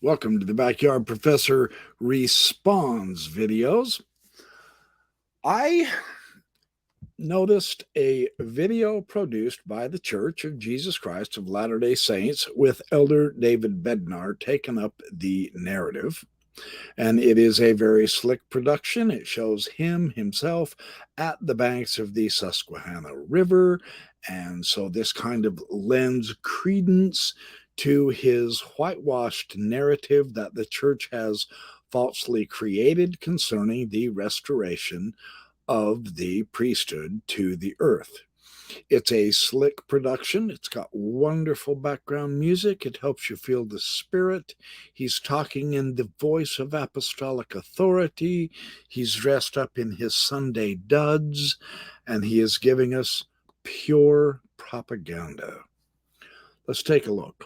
Welcome to the Backyard Professor Responds videos. I noticed a video produced by the Church of Jesus Christ of Latter-day Saints with Elder David Bednar taking up the narrative. And it is a very slick production. It shows himself at the banks of the Susquehanna River. And so this kind of lends credence to his whitewashed narrative that the church has falsely created concerning the restoration of the priesthood to the earth. It's a slick production. It's got wonderful background music. It helps you feel the spirit. He's talking in the voice of apostolic authority. He's dressed up in his Sunday duds, and he is giving us pure propaganda. Let's take a look.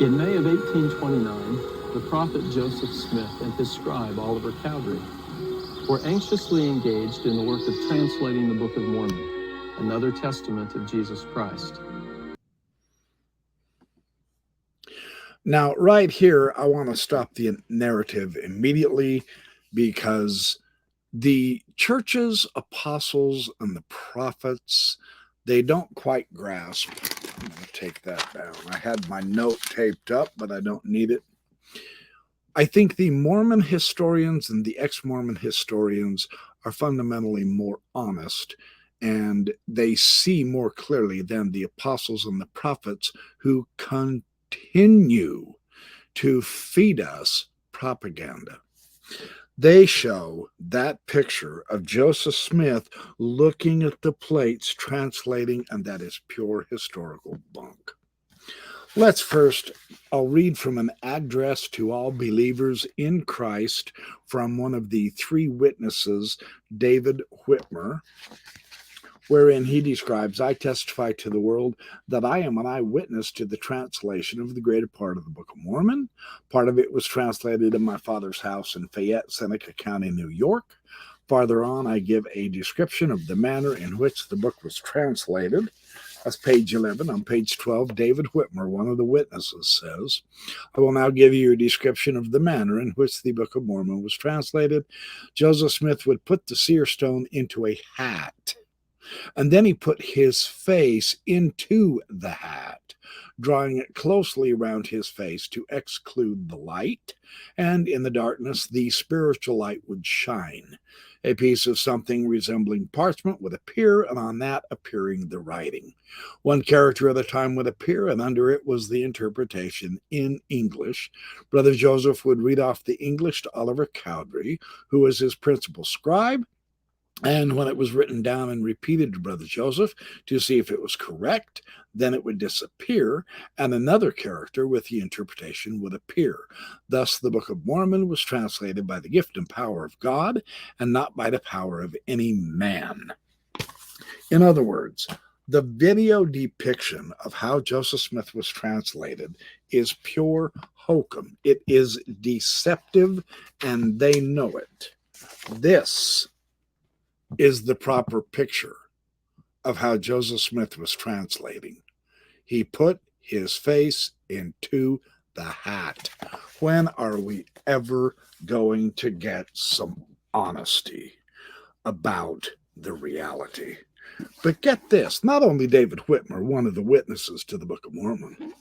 In May of 1829, the prophet Joseph Smith and his scribe Oliver Cowdery were anxiously engaged in the work of translating the Book of Mormon, another testament of Jesus Christ. Now, right here, I want to stop the narrative immediately because the church's apostles and the prophets, they don't quite grasp. I'm going to take that down. I had my note taped up, but I don't need it. I think the Mormon historians and the ex-Mormon historians are fundamentally more honest, and they see more clearly than the apostles and the prophets who continue to feed us propaganda. They show that picture of Joseph Smith looking at the plates, translating, and that is pure historical bunk. Let's first, I'll read from an address to all believers in Christ from one of the three witnesses, David Whitmer, wherein he describes, I testify to the world that I am an eyewitness to the translation of the greater part of the Book of Mormon. Part of it was translated in my father's house in Fayette, Seneca County, New York. Farther on, I give a description of the manner in which the book was translated. That's page 11. On page 12, David Whitmer, one of the witnesses, says, I will now give you a description of the manner in which the Book of Mormon was translated. Joseph Smith would put the seer stone into a hat, and then he put his face into the hat, drawing it closely around his face to exclude the light, and in the darkness the spiritual light would shine. A piece of something resembling parchment would appear, and on that appearing the writing. One character at a time would appear, and under it was the interpretation in English. Brother Joseph would read off the English to Oliver Cowdery, who was his principal scribe, and when it was written down and repeated to Brother Joseph to see if it was correct, then it would disappear, and another character with the interpretation would appear. Thus, the Book of Mormon was translated by the gift and power of God, and not by the power of any man. In other words, the video depiction of how Joseph Smith was translated is pure hokum. It is deceptive, and they know it. This is the proper picture of how Joseph Smith was translating. He put his face into the hat. When are we ever going to get some honesty about the reality? But get this, not only David Whitmer, one of the witnesses to the Book of Mormon,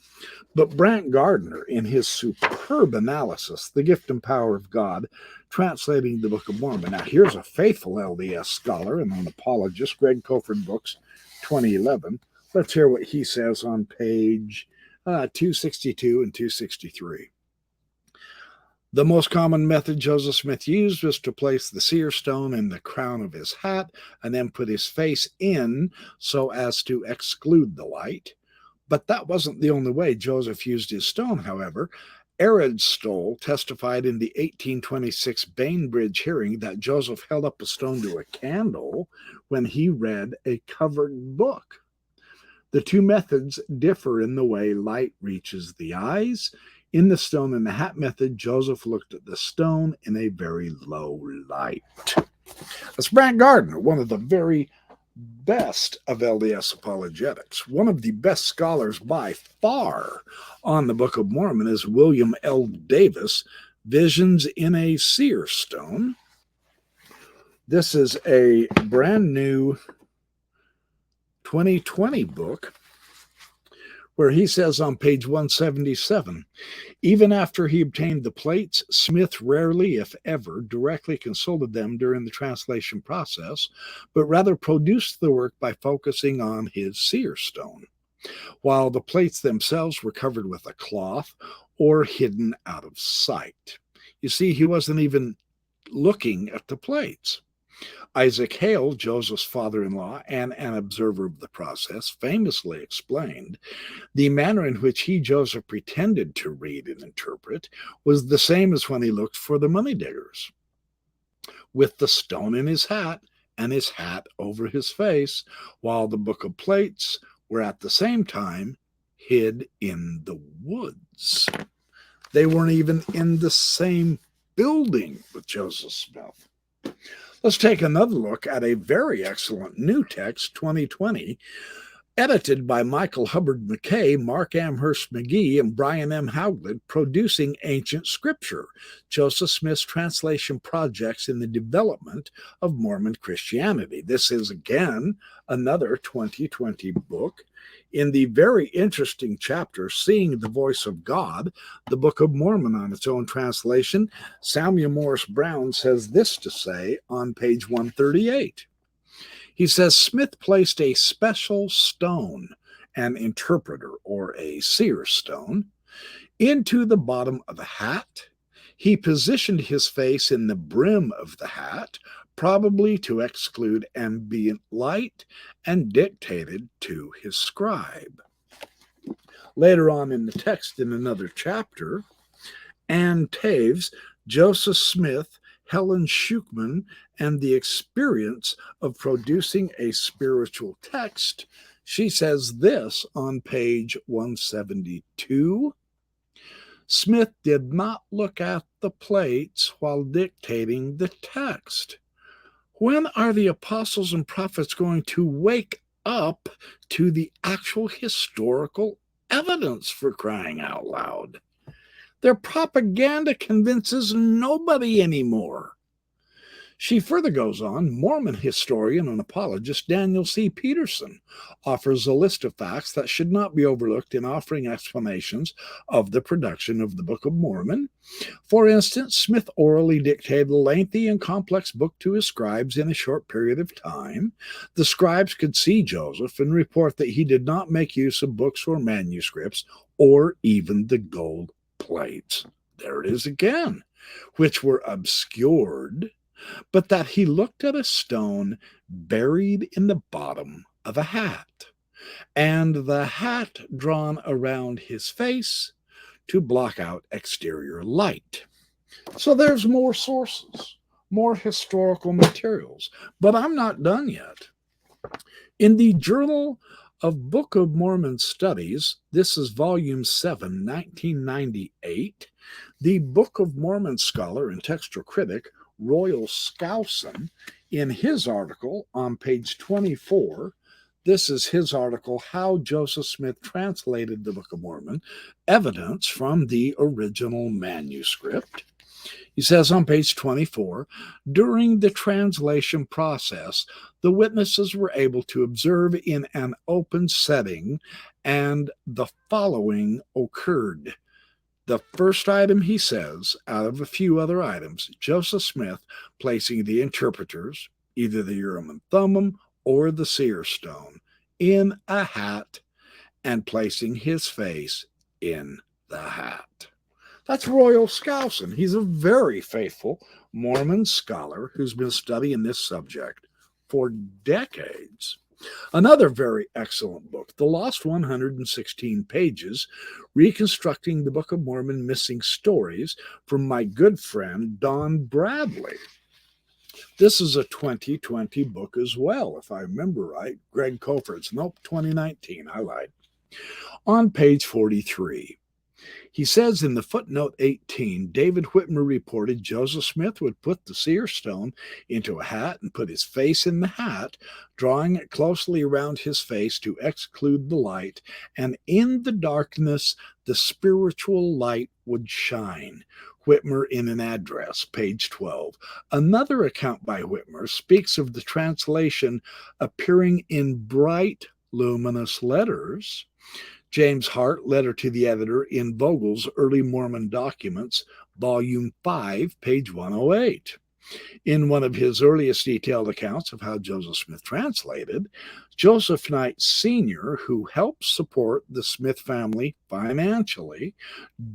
but Brant Gardner, in his superb analysis, The Gift and Power of God, translating the Book of Mormon. Now, here's a faithful LDS scholar and an apologist, Greg Cofford Books, 2011. Let's hear what he says on page 262 and 263. The most common method Joseph Smith used was to place the seer stone in the crown of his hat and then put his face in so as to exclude the light. But that wasn't the only way Joseph used his stone, however. Arid Stoll testified in the 1826 Bainbridge hearing that Joseph held up a stone to a candle when he read a covered book. The two methods differ in the way light reaches the eyes. In the stone and the hat method, Joseph looked at the stone in a very low light. That's Brant Gardner, one of the very best of LDS apologetics. One of the best scholars by far on the Book of Mormon is William L. Davis, Visions in a Seer Stone. This is a brand new 2020 book where he says on page 177, even after he obtained the plates, Smith rarely, if ever, directly consulted them during the translation process, but rather produced the work by focusing on his seer stone, while the plates themselves were covered with a cloth or hidden out of sight. You see, he wasn't even looking at the plates. Isaac Hale, Joseph's father-in-law and an observer of the process, famously explained the manner in which he, Joseph, pretended to read and interpret was the same as when he looked for the money diggers. With the stone in his hat and his hat over his face, while the book of plates were at the same time hid in the woods. They weren't even in the same building with Joseph Smith. Let's take another look at a very excellent new text, 2020, edited by Michael Hubbard McKay, Mark Amherst McGee, and Brian M. Hauglid, producing Ancient Scripture, Joseph Smith's translation projects in the development of Mormon Christianity. This is, again, another 2020 book. In the very interesting chapter, Seeing the Voice of God, the Book of Mormon on its own translation, Samuel Morris Brown says this to say on page 138. He says, Smith placed a special stone, an interpreter or a seer stone, into the bottom of a hat. He positioned his face in the brim of the hat, probably to exclude ambient light, and dictated to his scribe. Later on in the text, in another chapter, Ann Taves, Joseph Smith, Helen Schuchman, and the experience of producing a spiritual text, she says this on page 172. Smith did not look at the plates while dictating the text. When are the apostles and prophets going to wake up to the actual historical evidence, for crying out loud? Their propaganda convinces nobody anymore. She further goes on, Mormon historian and apologist Daniel C. Peterson offers a list of facts that should not be overlooked in offering explanations of the production of the Book of Mormon. For instance, Smith orally dictated a lengthy and complex book to his scribes in a short period of time. The scribes could see Joseph and report that he did not make use of books or manuscripts or even the gold plates. There it is again, which were obscured, but that he looked at a stone buried in the bottom of a hat, and the hat drawn around his face to block out exterior light. So there's more sources, more historical materials, but I'm not done yet. In the Journal of Book of Mormon Studies, this is volume 7, 1998, the Book of Mormon scholar and textual critic Royal Skousen, in his article on page 24, this is his article, How Joseph Smith Translated the Book of Mormon, Evidence from the Original Manuscript. He says on page 24, during the translation process, the witnesses were able to observe in an open setting, and the following occurred. The first item, he says, out of a few other items, Joseph Smith placing the interpreters, either the Urim and Thummim or the seer stone, in a hat and placing his face in the hat. That's Royal Skousen. He's a very faithful Mormon scholar who's been studying this subject for decades. Another very excellent book, The Lost 116 Pages, Reconstructing the Book of Mormon Missing Stories, from my good friend Don Bradley. This is a 2020 book as well, if I remember right. Greg Cofert's, nope, 2019, I lied. On page 43, He says in the footnote 18, David Whitmer reported Joseph Smith would put the seer stone into a hat and put his face in the hat, drawing it closely around his face to exclude the light, and in the darkness the spiritual light would shine. Whitmer in an address, page 12. Another account by Whitmer speaks of the translation appearing in bright, luminous letters. James Hart, letter to the editor in Vogel's Early Mormon Documents, volume 5, page 108. In one of his earliest detailed accounts of how Joseph Smith translated, Joseph Knight Sr., who helped support the Smith family financially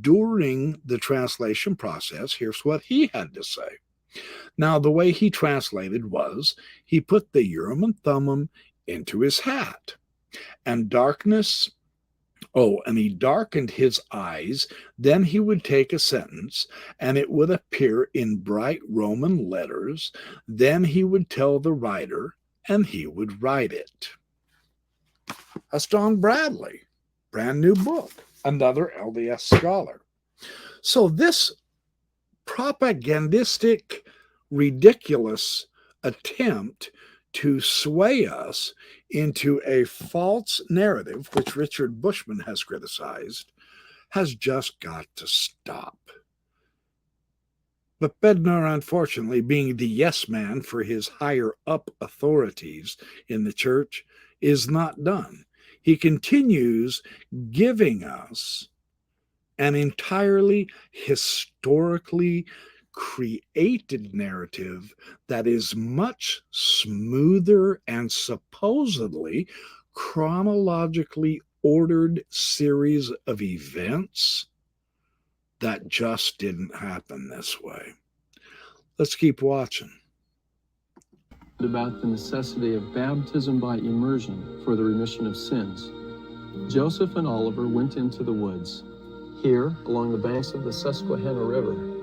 during the translation process, here's what he had to say. Now, the way he translated was he put the Urim and Thummim into his hat, and he darkened his eyes. Then he would take a sentence, and it would appear in bright Roman letters. Then he would tell the writer, and he would write it. That's John Bradley, brand new book, another LDS scholar. So this propagandistic, ridiculous attempt to sway us into a false narrative, which Richard Bushman has criticized, has just got to stop. But Bednar, unfortunately, being the yes man for his higher up authorities in the church, is not done. He continues giving us an entirely historically created narrative that is much smoother and supposedly chronologically ordered series of events that just didn't happen this way. Let's keep watching. About the necessity of baptism by immersion for the remission of sins, Joseph and Oliver went into the woods, here along the banks of the Susquehanna River,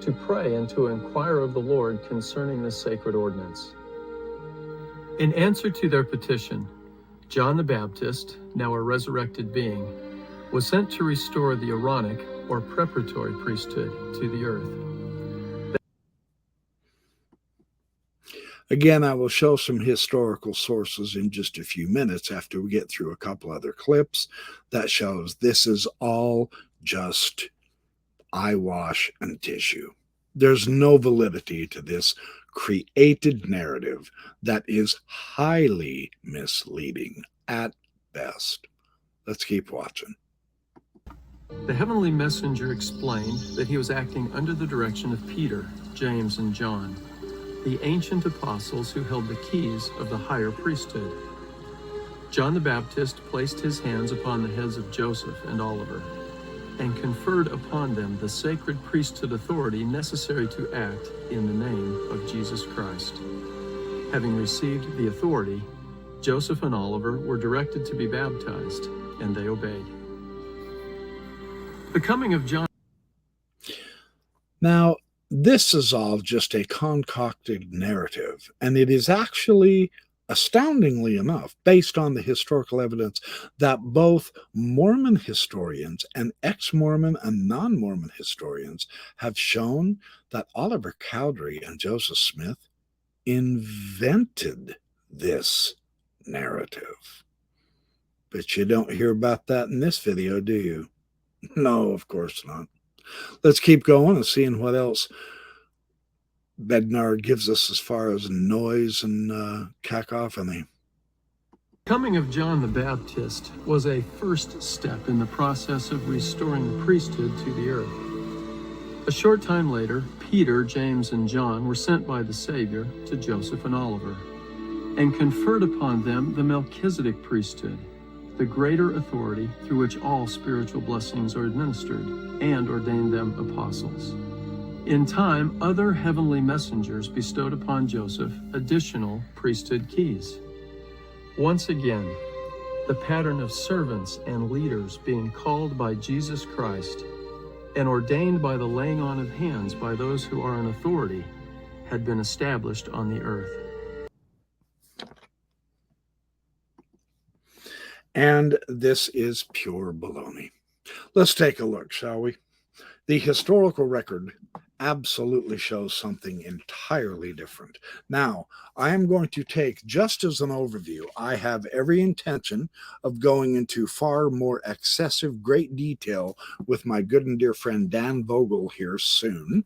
to pray and to inquire of the Lord concerning this sacred ordinance. In answer to their petition, John the Baptist, now a resurrected being, was sent to restore the Aaronic or preparatory priesthood to the earth. Again, I will show some historical sources in just a few minutes after we get through a couple other clips that shows this is all just eyewash and tissue. There's no validity to this created narrative that is highly misleading at best. Let's keep watching. The heavenly messenger explained that he was acting under the direction of Peter, James, and John, the ancient apostles who held the keys of the higher priesthood. John the Baptist placed his hands upon the heads of Joseph and Oliver, and conferred upon them the sacred priesthood authority necessary to act in the name of Jesus Christ. Having received the authority, Joseph and Oliver were directed to be baptized, and they obeyed. The coming of John. Now, this is all just a concocted narrative, and it is actually, astoundingly enough, based on the historical evidence that both Mormon historians and ex-Mormon and non-Mormon historians have shown that Oliver Cowdery and Joseph Smith invented this narrative. But you don't hear about that in this video, do you? No, of course not. Let's keep going and seeing what else Bednar gives us as far as noise and cacophony. Coming of John the Baptist was a first step in the process of restoring the priesthood to the earth. A short time later, Peter, James, and John were sent by the Savior to Joseph and Oliver, and conferred upon them the Melchizedek priesthood, the greater authority through which all spiritual blessings are administered, and ordained them apostles. In time, other heavenly messengers bestowed upon Joseph additional priesthood keys. Once again, the pattern of servants and leaders being called by Jesus Christ and ordained by the laying on of hands by those who are in authority had been established on the earth. And this is pure baloney. Let's take a look, shall we? The historical record absolutely shows something entirely different. Now, I am going to take, just as an overview, I have every intention of going into far more excessive, great detail with my good and dear friend Dan Vogel here soon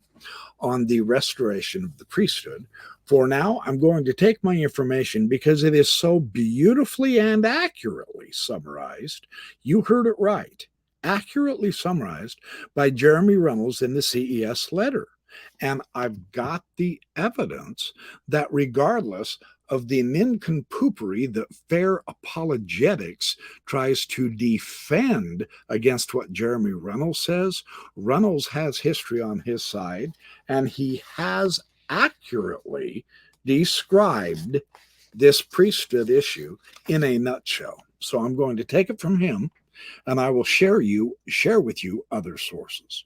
on the restoration of the priesthood. For now, I'm going to take my information because it is so beautifully and accurately summarized. You heard it right. Accurately summarized by Jeremy Reynolds in the CES letter. And I've got the evidence that regardless of the nincompoopery that fair apologetics tries to defend against what Jeremy Reynolds says, Reynolds has history on his side, and he has accurately described this priesthood issue in a nutshell. So I'm going to take it from him, and I will share with you other sources.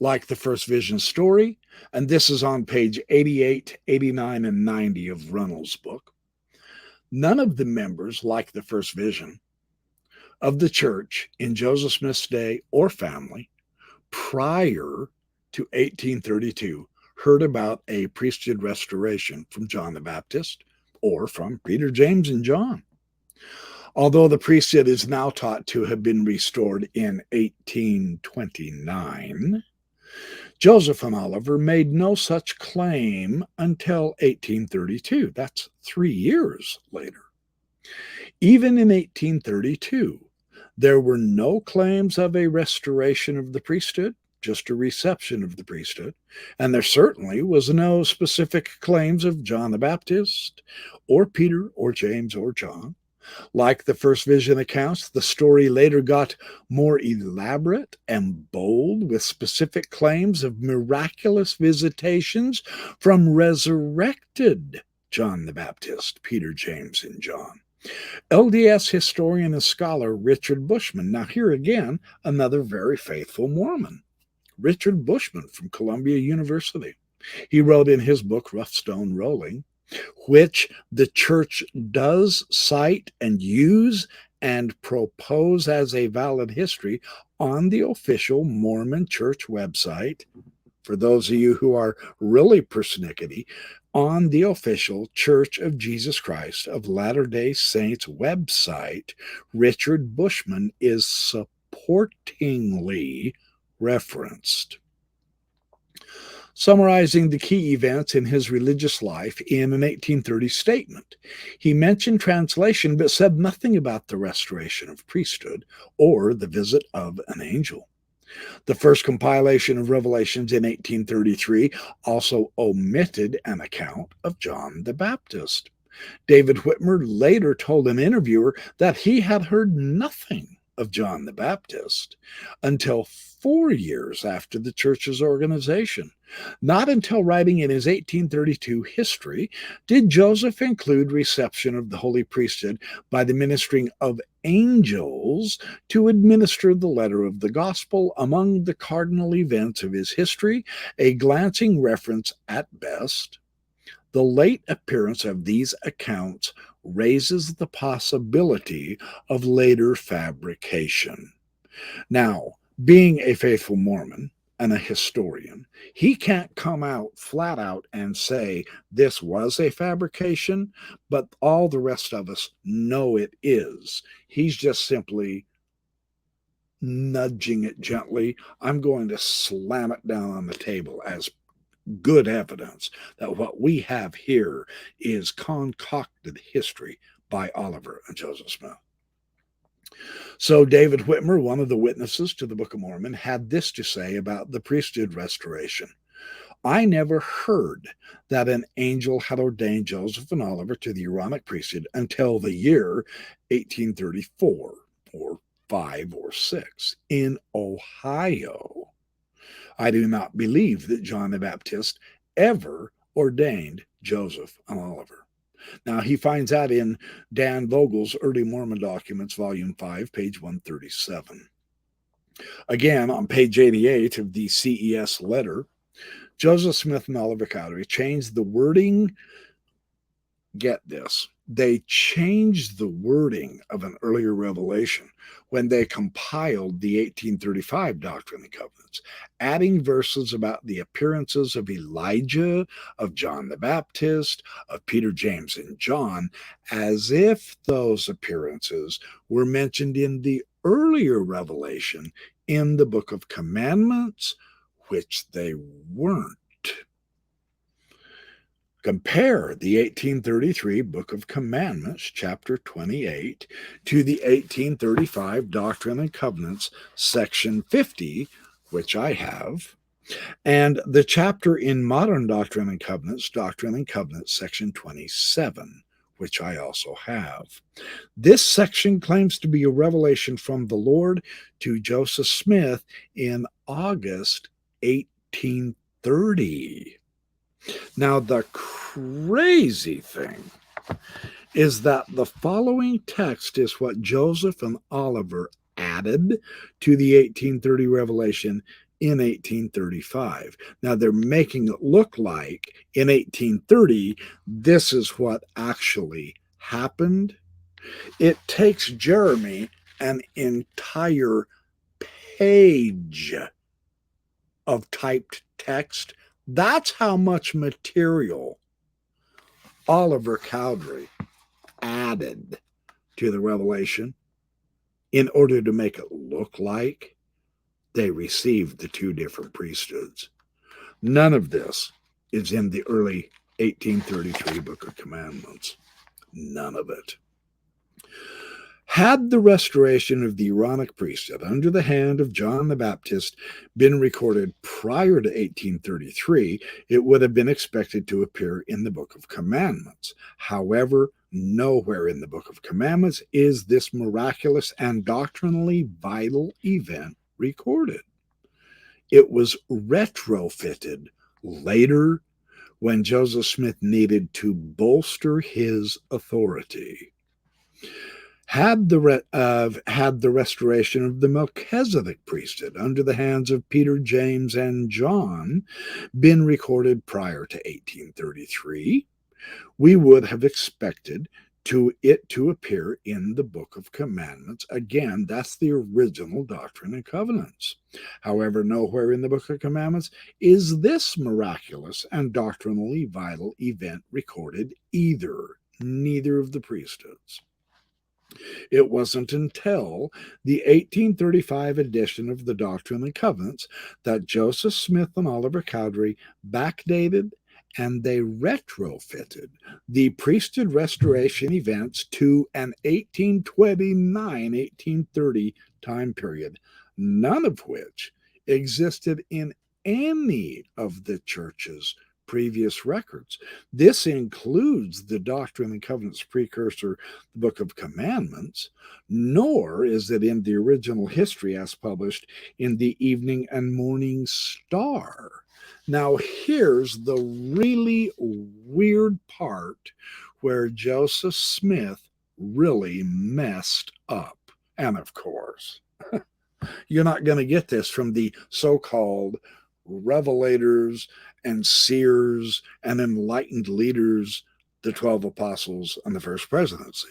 Like the First Vision story, and this is on page 88, 89, and 90 of Reynolds' book. None of the members, like the First Vision, of the church in Joseph Smith's day or family prior to 1832 heard about a priesthood restoration from John the Baptist or from Peter, James, and John. Although the priesthood is now taught to have been restored in 1829, Joseph and Oliver made no such claim until 1832. That's 3 years later. Even in 1832, there were no claims of a restoration of the priesthood, just a reception of the priesthood, and there certainly was no specific claims of John the Baptist, or Peter, or James, or John. Like the First Vision accounts, the story later got more elaborate and bold with specific claims of miraculous visitations from resurrected John the Baptist, Peter, James, and John. LDS historian and scholar Richard Bushman. Now, here again, another very faithful Mormon. Richard Bushman from Columbia University. He wrote in his book, Rough Stone Rolling, which the church does cite and use and propose as a valid history on the official Mormon church website. For those of you who are really persnickety, on the official Church of Jesus Christ of Latter-day Saints website, Richard Bushman is supportingly referenced. Summarizing the key events in his religious life in an 1830 statement, he mentioned translation but said nothing about the restoration of priesthood or the visit of an angel. The first compilation of Revelations in 1833 also omitted an account of John the Baptist. David Whitmer later told an interviewer that he had heard nothing of John the Baptist until 4 years after the church's organization. Not until writing in his 1832 history did Joseph include reception of the holy priesthood by the ministering of angels to administer the letter of the gospel among the cardinal events of his history, a glancing reference at best. The late appearance of these accounts raises the possibility of later fabrication. Now, being a faithful Mormon and a historian, he can't come out flat out and say this was a fabrication, but all the rest of us know it is. He's just simply nudging it gently. I'm going to slam it down on the table as good evidence that what we have here is concocted history by Oliver and Joseph Smith. So David Whitmer, one of the witnesses to the Book of Mormon, had this to say about the priesthood restoration. I never heard that an angel had ordained Joseph and Oliver to the Aaronic priesthood until the year 1834 or 5 or 6 in Ohio. I do not believe that John the Baptist ever ordained Joseph and Oliver. Now, he finds that in Dan Vogel's Early Mormon Documents, Volume 5, page 137. Again, on page 88 of the CES letter, Joseph Smith and Oliver Cowdery changed the wording, get this, they changed the wording of an earlier revelation when they compiled the 1835 Doctrine and Covenants, adding verses about the appearances of Elijah, of John the Baptist, of Peter, James, and John, as if those appearances were mentioned in the earlier revelation in the Book of Commandments, which they weren't. Compare the 1833 Book of Commandments, chapter 28, to the 1835 Doctrine and Covenants, section 50, which I have, and the chapter in Modern Doctrine and Covenants, section 27, which I also have. This section claims to be a revelation from the Lord to Joseph Smith in August 1830. Now, the crazy thing is that the following text is what Joseph and Oliver added to the 1830 revelation in 1835. Now, they're making it look like in 1830, this is what actually happened. It takes Jeremy an entire page of typed text. That's how much material Oliver Cowdery added to the revelation in order to make it look like they received the two different priesthoods. None of this is in the early 1833 Book of Commandments. None of it. Had the restoration of the Aaronic priesthood under the hand of John the Baptist been recorded prior to 1833, it would have been expected to appear in the Book of Commandments. However, nowhere in the Book of Commandments is this miraculous and doctrinally vital event recorded. It was retrofitted later when Joseph Smith needed to bolster his authority. Had the restoration of the Melchizedek priesthood under the hands of Peter, James, and John been recorded prior to 1833, we would have expected it to appear in the Book of Commandments. Again, that's the original Doctrine and Covenants. However, nowhere in the Book of Commandments is this miraculous and doctrinally vital event recorded either. Neither of the priesthoods. It wasn't until the 1835 edition of the Doctrine and Covenants that Joseph Smith and Oliver Cowdery backdated and they retrofitted the priesthood restoration events to an 1829-1830 time period, none of which existed in any of the church's previous records. This includes the Doctrine and Covenants precursor, the Book of Commandments, nor is it in the original history as published in the Evening and Morning Star. Now, here's the really weird part where Joseph Smith really messed up. And of course, you're not going to get this from the so-called revelators and seers and enlightened leaders, the 12 apostles and the first presidency.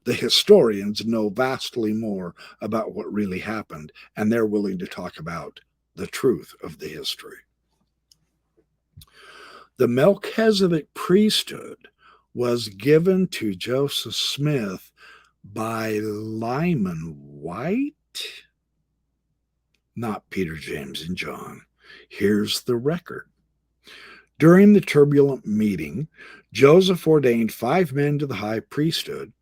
The historians know vastly more about what really happened, and they're willing to talk about the truth of the history. The Melchizedek priesthood was given to Joseph Smith by Lyman White, not Peter, James, and John. Here's the record. During the turbulent meeting, Joseph ordained 5 men to the high priesthood,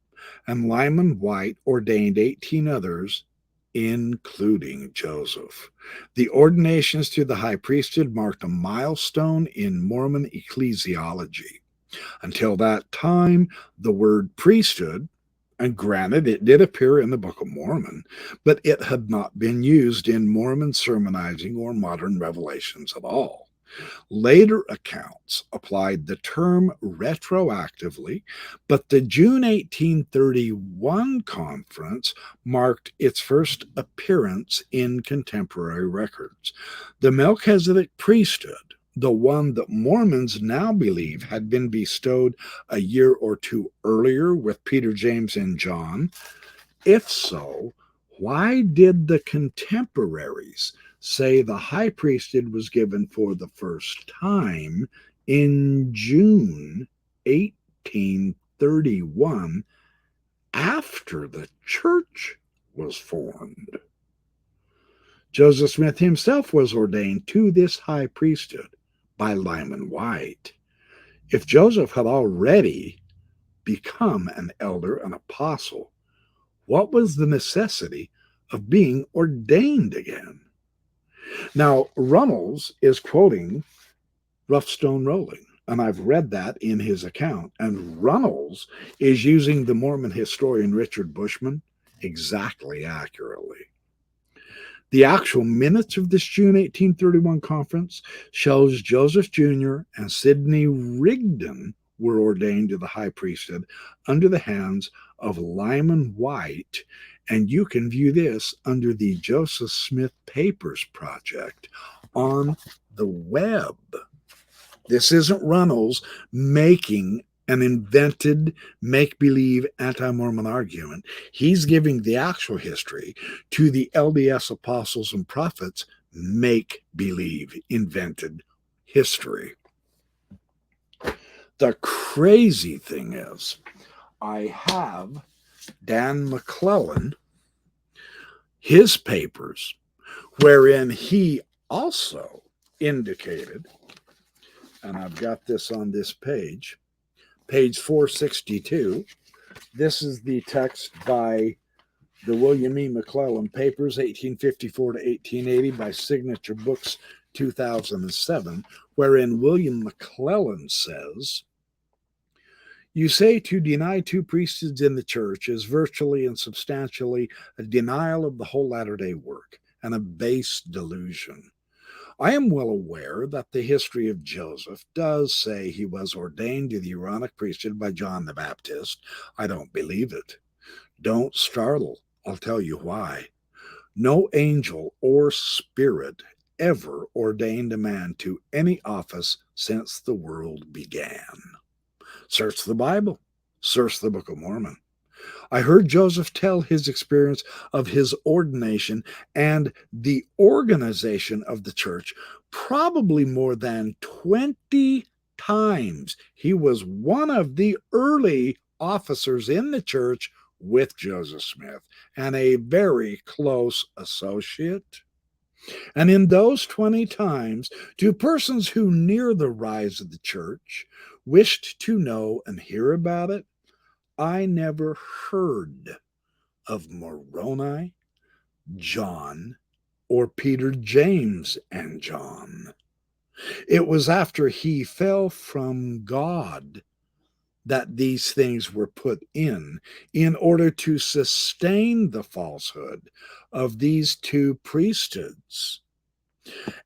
and Lyman White ordained 18 others, including Joseph. The ordinations to the high priesthood marked a milestone in Mormon ecclesiology. Until that time, the word priesthood, and granted, it did appear in the Book of Mormon, but it had not been used in Mormon sermonizing or modern revelations at all. Later accounts applied the term retroactively, but the June 1831 conference marked its first appearance in contemporary records. The Melchizedek priesthood the one that Mormons now believe had been bestowed a year or two earlier with Peter, James, and John? If so, why did the contemporaries say the high priesthood was given for the first time in June 1831 after the church was formed? Joseph Smith himself was ordained to this high priesthood by Lyman White. If Joseph had already become an elder, an apostle, what was the necessity of being ordained again? Now, Runnels is quoting Rough Stone Rolling, and I've read that in his account. And Runnels is using the Mormon historian Richard Bushman exactly accurately. The actual minutes of this June 1831 conference shows Joseph Jr. and Sidney Rigdon were ordained to the high priesthood under the hands of Lyman White, and you can view this under the Joseph Smith Papers Project on the web. This isn't Runnels making an invented make-believe anti-Mormon argument. He's giving the actual history to the LDS apostles and prophets make-believe invented history. The crazy thing is, I have Dan McClellan, his papers, wherein he also indicated, and I've got this on this page 462. This is the text by the William E. McClellan Papers, 1854 to 1880, by Signature Books, 2007, wherein William McClellan says, "You say to deny two priesthoods in the church is virtually and substantially a denial of the whole Latter-day work, and a base delusion. I am well aware that the history of Joseph does say he was ordained to the Aaronic priesthood by John the Baptist. I don't believe it. Don't startle. I'll tell you why. No angel or spirit ever ordained a man to any office since the world began. Search the Bible. Search the Book of Mormon. I heard Joseph tell his experience of his ordination and the organization of the church probably more than 20 times. He was one of the early officers in the church with Joseph Smith and a very close associate. And in those 20 times, to persons who near the rise of the church wished to know and hear about it, I never heard of Moroni, John, or Peter, James, and John. It was after he fell from God that these things were put in order to sustain the falsehood of these two priesthoods.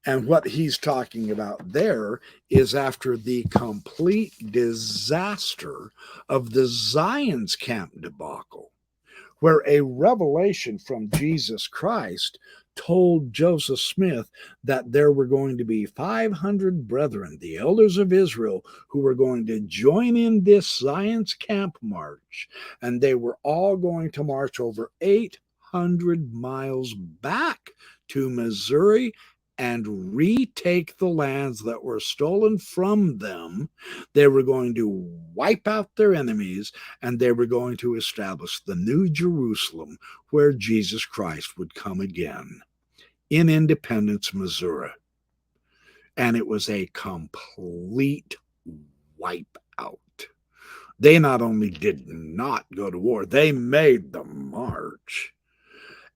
And what he's talking about there is after the complete disaster of the Zion's Camp debacle, where a revelation from Jesus Christ told Joseph Smith that there were going to be 500 brethren, the elders of Israel, who were going to join in this Zion's Camp march, and they were all going to march over 800 miles back to Missouri and retake the lands that were stolen from them. They were going to wipe out their enemies, and they were going to establish the New Jerusalem where Jesus Christ would come again in Independence, Missouri. And it was a complete wipe out. They not only did not go to war, they made the march.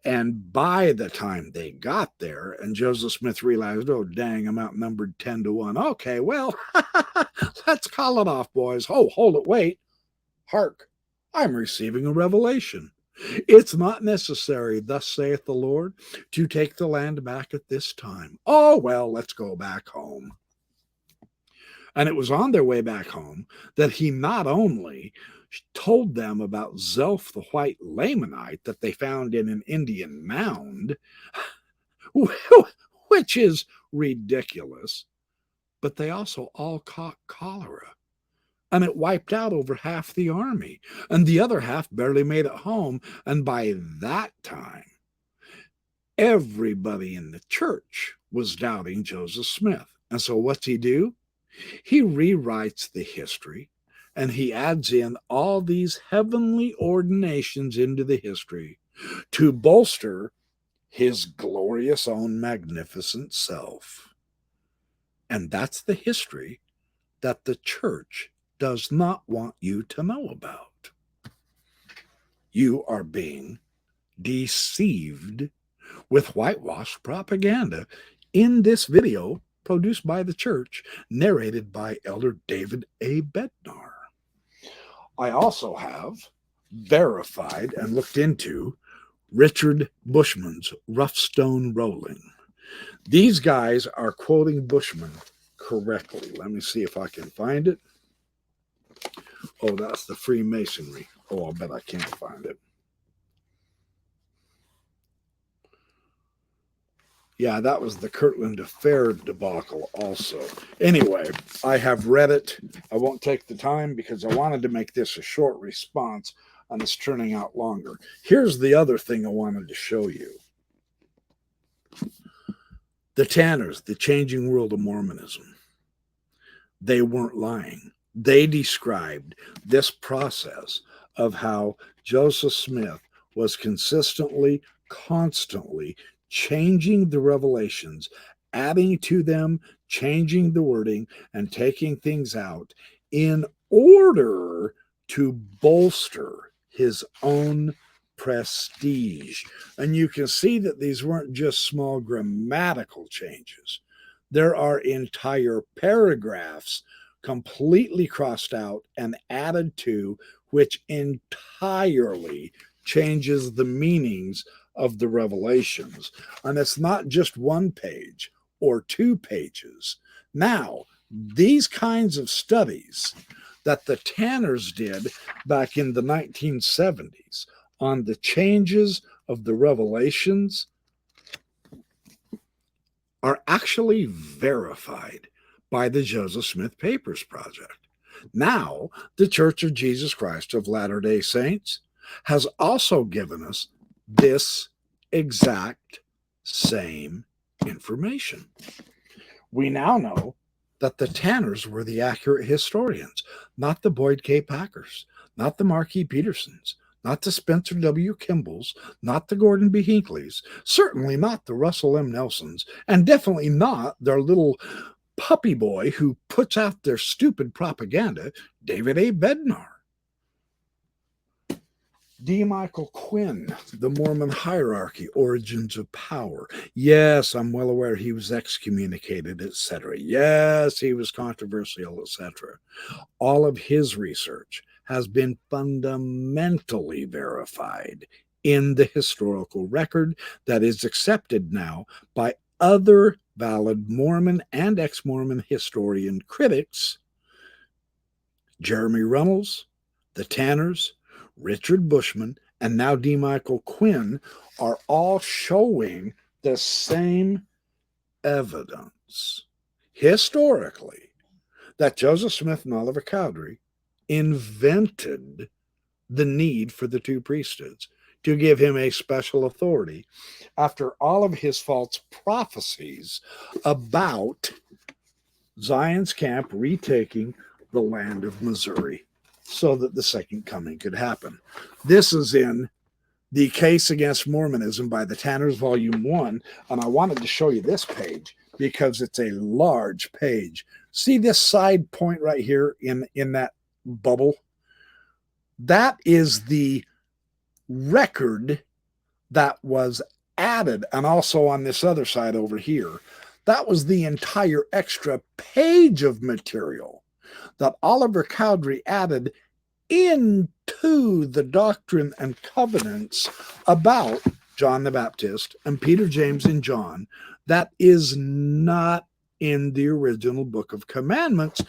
And by the time they got there, and Joseph Smith realized, oh, dang, I'm outnumbered 10 to 1. Okay, well, let's call it off, boys. Oh, hold it, wait. Hark, I'm receiving a revelation. It's not necessary, thus saith the Lord, to take the land back at this time. Oh, well, let's go back home. And it was on their way back home that he not only told them about Zelph the White Lamanite that they found in an Indian mound, which is ridiculous, but they also all caught cholera. And it wiped out over half the army, and the other half barely made it home. And by that time, everybody in the church was doubting Joseph Smith. And so what's he do? He rewrites the history, and he adds in all these heavenly ordinations into the history to bolster his glorious own magnificent self. And that's the history that the church does not want you to know about. You are being deceived with whitewashed propaganda in this video produced by the church, narrated by Elder David A. Bednar. I also have verified and looked into Richard Bushman's Rough Stone Rolling. These guys are quoting Bushman correctly. Let me see if I can find it. Oh, that's the Freemasonry. Oh, I'll bet I can't find it. Yeah, that was the Kirtland Affair debacle also. Anyway, I have read it. I won't take the time because I wanted to make this a short response, and it's turning out longer. Here's the other thing I wanted to show you. The Tanners, the changing world of Mormonism, they weren't lying. They described this process of how Joseph Smith was consistently, constantly changing the revelations, adding to them, changing the wording, and taking things out in order to bolster his own prestige. And you can see that these weren't just small grammatical changes. There are entire paragraphs completely crossed out and added to, which entirely changes the meanings of the revelations. And it's not just one page or 2 pages. Now, these kinds of studies that the Tanners did back in the 1970s on the changes of the revelations are actually verified by the Joseph Smith Papers Project. Now, the Church of Jesus Christ of Latter-day Saints has also given us this exact same information. We now know that the Tanners were the accurate historians, not the Boyd K. Packers, not the Marquis Petersons, not the Spencer W. Kimballs, not the Gordon B. Hinkleys, certainly not the Russell M. Nelsons, and definitely not their little puppy boy who puts out their stupid propaganda, David A. Bednar. D. Michael Quinn, The Mormon Hierarchy, Origins of Power. Yes, I'm well aware he was excommunicated, etc. Yes, he was controversial, etc. All of his research has been fundamentally verified in the historical record that is accepted now by other valid Mormon and ex-Mormon historian critics. Jeremy Runnels, the Tanners, Richard Bushman, and now D. Michael Quinn are all showing the same evidence historically that Joseph Smith and Oliver Cowdery invented the need for the 2 priesthoods to give him a special authority after all of his false prophecies about Zion's camp retaking the land of Missouri so that the second coming could happen. This is in The Case Against Mormonism by the Tanners, Volume 1, and I wanted to show you this page because it's a large page. See this side point right here in that bubble? That is the record that was added, and also on this other side over here, that was the entire extra page of material that Oliver Cowdery added into the Doctrine and Covenants about John the Baptist and Peter, James, and John that is not in the original Book of Commandments.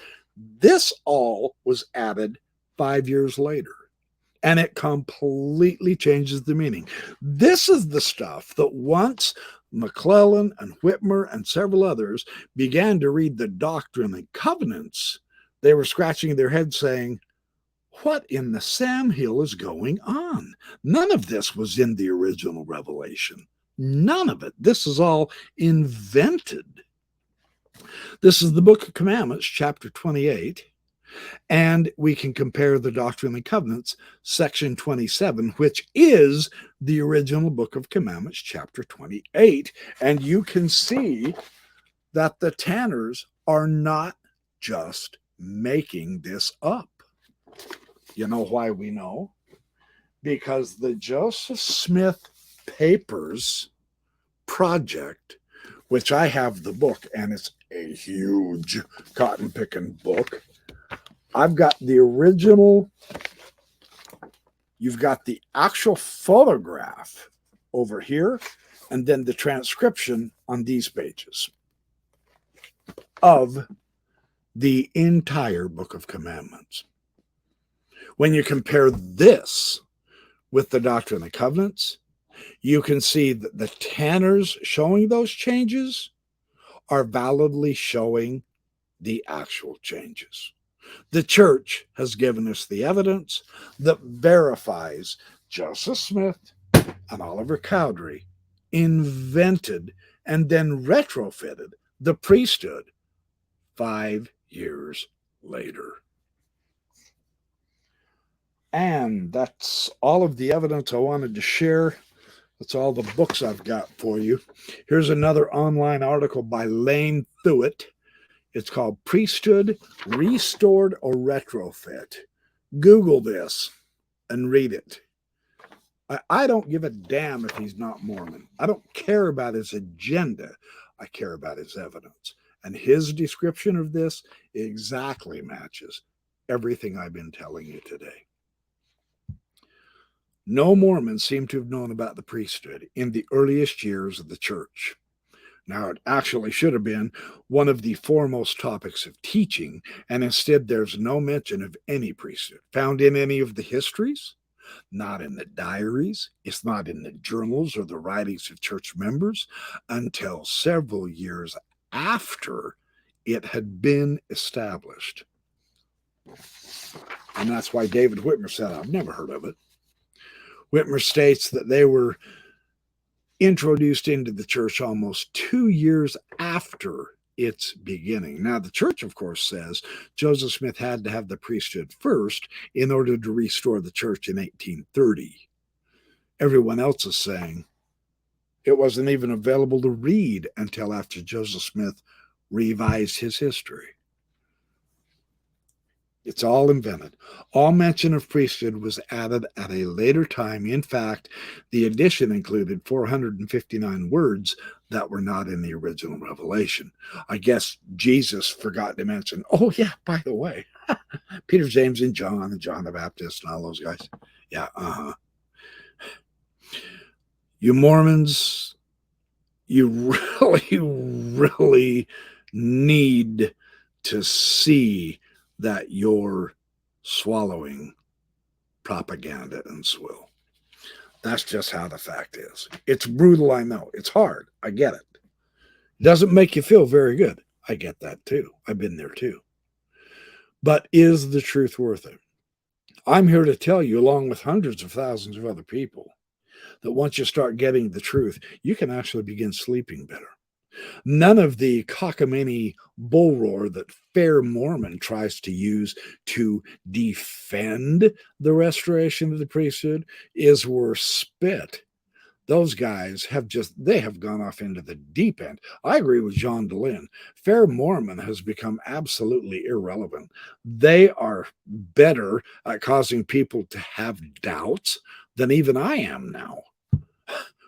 This all was added 5 years later, and it completely changes the meaning. This is the stuff that once McClellan and Whitmer and several others began to read the Doctrine and Covenants, they were scratching their heads saying, what in the Sam Hill is going on? None of this was in the original revelation. None of it. This is all invented. This is the Book of Commandments, chapter 28. And we can compare the Doctrine and Covenants, section 27, which is the original Book of Commandments, chapter 28. And you can see that the Tanners are not just making this up. You know why we know? Because the Joseph Smith Papers Project, which I have the book, and it's a huge cotton picking book. I've got the original, you've got the actual photograph over here, and then the transcription on these pages of the entire Book of Commandments. When you compare this with the Doctrine and Covenants, you can see that the Tanners showing those changes are validly showing the actual changes. The church has given us the evidence that verifies Joseph Smith and Oliver Cowdery invented and then retrofitted the priesthood 5 years later. And that's all of the evidence I wanted to share. That's all the books I've got for you. Here's another online article by Lane Thuet. It's called Priesthood, Restored or Retrofit. Google this and read it. I don't give a damn if he's not Mormon. I don't care about his agenda. I care about his evidence. And his description of this exactly matches everything I've been telling you today. No Mormons seem to have known about the priesthood in the earliest years of the church. Now, it actually should have been one of the foremost topics of teaching, and instead there's no mention of any priesthood found in any of the histories, not in the diaries, it's not in the journals or the writings of church members until several years after it had been established. And that's why David Whitmer said, I've never heard of it. Whitmer states that they were introduced into the church almost 2 years after its beginning. Now, the church, of course, says Joseph Smith had to have the priesthood first in order to restore the church in 1830. Everyone else is saying it wasn't even available to read until after Joseph Smith revised his history. It's all invented. All mention of priesthood was added at a later time. In fact, the addition included 459 words that were not in the original revelation. I guess Jesus forgot to mention, oh yeah, by the way, Peter, James, and John the Baptist and all those guys. Yeah, You Mormons, you really need to see that you're swallowing propaganda and swill. That's just how the fact is. It's brutal, I know. It's hard. I get it. It doesn't make you feel very good. I get that too. I've been there too. But is the truth worth it? I'm here to tell you, along with hundreds of thousands of other people, that once you start getting the truth, you can actually begin sleeping better. None of the cockamamie bull roar that Fair Mormon tries to use to defend the restoration of the priesthood is worth spit. Those guys have gone off into the deep end. I agree with John DeLynn. Fair Mormon has become absolutely irrelevant. They are better at causing people to have doubts than even I am now,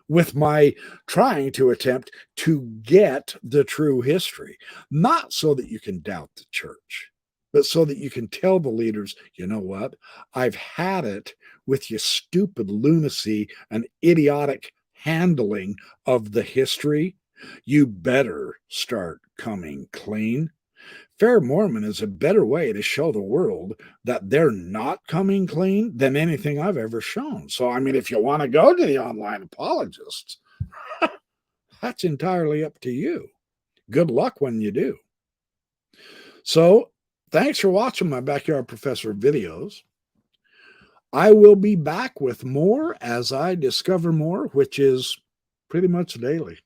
with my trying to attempt to get the true history, not so that you can doubt the church, but so that you can tell the leaders, you know what, I've had it with your stupid lunacy and idiotic handling of the history. You better start coming clean. Fair Mormon is a better way to show the world that they're not coming clean than anything I've ever shown. So, I mean, if you want to go to the online apologists, That's entirely up to you. Good luck when you do. So, thanks for watching my Backyard Professor videos. I will be back with more as I discover more, which is pretty much daily.